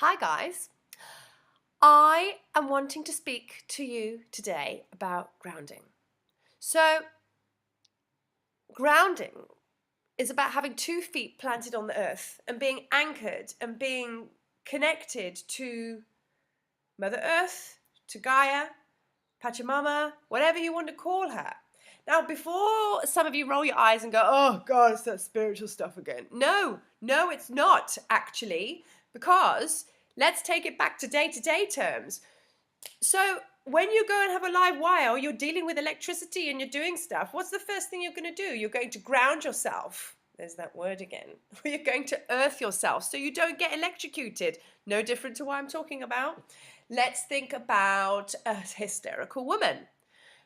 Hi guys, I am wanting to speak to you today about grounding. So, grounding is about having 2 feet planted on the earth and being anchored and being connected to Mother Earth, to Gaia, Pachamama, whatever you want to call her. Now, before some of you roll your eyes and go, oh God, it's that spiritual stuff again. No, it's not actually, because let's take it back to day terms. So when you go and have a live wire, or you're dealing with electricity and you're doing stuff, what's the first thing you're going to do? You're going to ground yourself. There's that word again. You're going to earth yourself so you don't get electrocuted. No different to what I'm talking about. Let's think about a hysterical woman.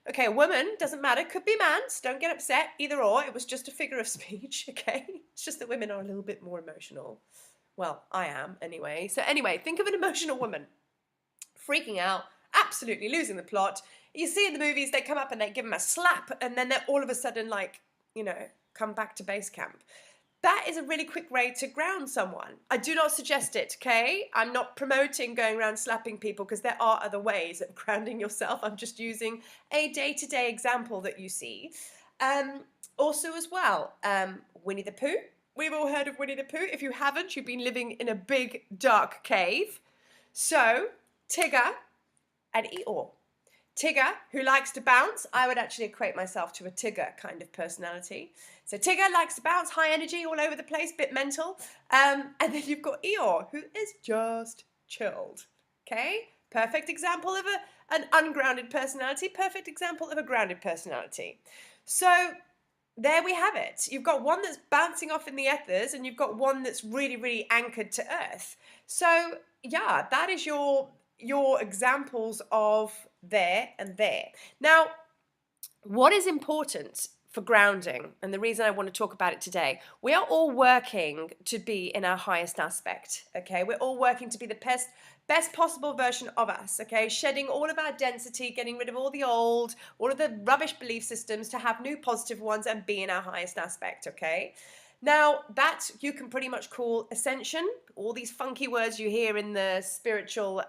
Okay, a woman, doesn't matter, could be man, so don't get upset, either or, it was just a figure of speech, okay? It's just that women are a little bit more emotional. Well, I am anyway. So anyway, think of an emotional woman freaking out, absolutely losing the plot. You see in the movies, they come up and they give them a slap, and then they're all of a sudden like, come back to base camp. That is a really quick way to ground someone. I do not suggest it, okay? I'm not promoting going around slapping people because there are other ways of grounding yourself. I'm just using a day-to-day example that you see. Also as well, Winnie the Pooh. We've all heard of Winnie the Pooh. If you haven't, you've been living in a big, dark cave. So, Tigger and Eeyore. Tigger, who likes to bounce. I would actually equate myself to a Tigger kind of personality. So Tigger likes to bounce, high energy, all over the place, bit mental. And then you've got Eeyore, who is just chilled. Okay? Perfect example of an ungrounded personality. Perfect example of a grounded personality. So there we have it. You've got one that's bouncing off in the ethers, and you've got one that's really, really anchored to earth. So yeah, that is your examples of there and there. Now, what is important for grounding, and the reason I want to talk about it today, we are all working to be in our highest aspect, okay? We're all working to be the best possible version of us, okay? Shedding all of our density, getting rid of all the old, all of the rubbish belief systems to have new positive ones and be in our highest aspect, okay? Now, that you can pretty much call ascension. All these funky words you hear in the spiritual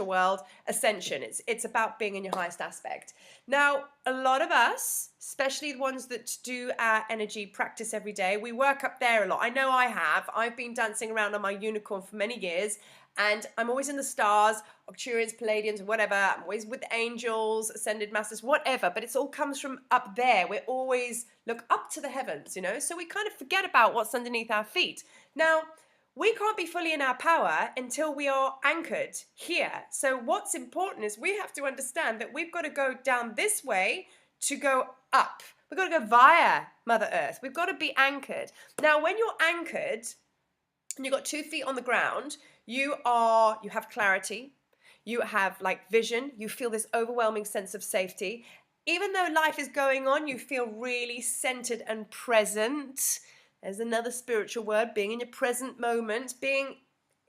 world, ascension. It's about being in your highest aspect. Now, a lot of us, especially the ones that do our energy practice every day, we work up there a lot. I know I have. I've been dancing around on my unicorn for many years, and I'm always in the stars, Arcturians, Palladians, whatever. I'm always with angels, ascended masters, whatever. But it all comes from up there. We always look up to the heavens, so we kind of forget about what's underneath our feet. Now, we can't be fully in our power until we are anchored here. So what's important is we have to understand that we've got to go down this way to go up. We've got to go via Mother Earth. We've got to be anchored. Now, when you're anchored and you've got 2 feet on the ground, you have clarity, you have like vision, you feel this overwhelming sense of safety. Even though life is going on, you feel really centered and present. There's another spiritual word, being in your present moment, being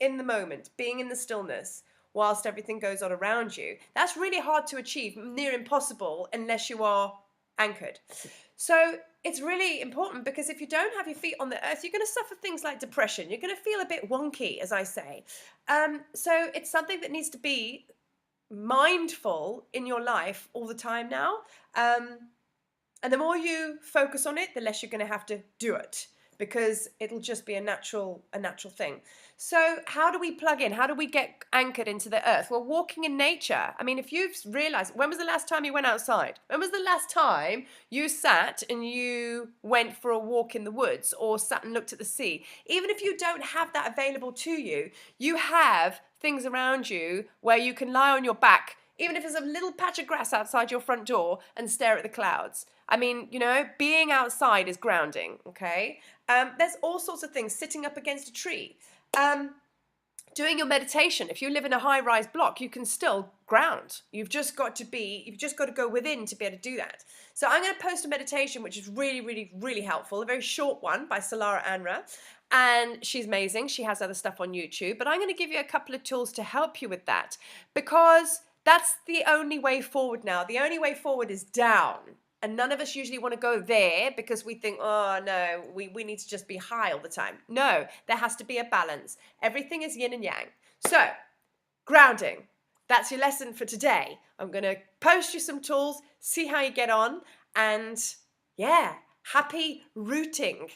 in the moment, being in the stillness whilst everything goes on around you. That's really hard to achieve, near impossible, unless you are anchored. So it's really important, because if you don't have your feet on the earth, you're going to suffer things like depression. You're going to feel a bit wonky, as I say. So it's something that needs to be mindful in your life all the time now. And the more you focus on it, the less you're going to have to do it, because it'll just be a natural thing. So how do we plug in? How do we get anchored into the earth? Well, walking in nature. I mean, if you've realized, when was the last time you went outside? When was the last time you sat and you went for a walk in the woods, or sat and looked at the sea? Even if you don't have that available to you, you have things around you where you can lie on your back, even if there's a little patch of grass outside your front door, and stare at the clouds. I mean, being outside is grounding, okay? There's all sorts of things, sitting up against a tree. Doing your meditation. If you live in a high-rise block, you can still ground. You've just got to go within to be able to do that. So I'm going to post a meditation which is really, really, really helpful, a very short one by Solara An Ra. And she's amazing. She has other stuff on YouTube. But I'm going to give you a couple of tools to help you with that, because that's the only way forward now. The only way forward is down. And none of us usually want to go there because we think, oh no, we need to just be high all the time. No, there has to be a balance. Everything is yin and yang. So, grounding. That's your lesson for today. I'm going to post you some tools, see how you get on, and yeah, happy rooting.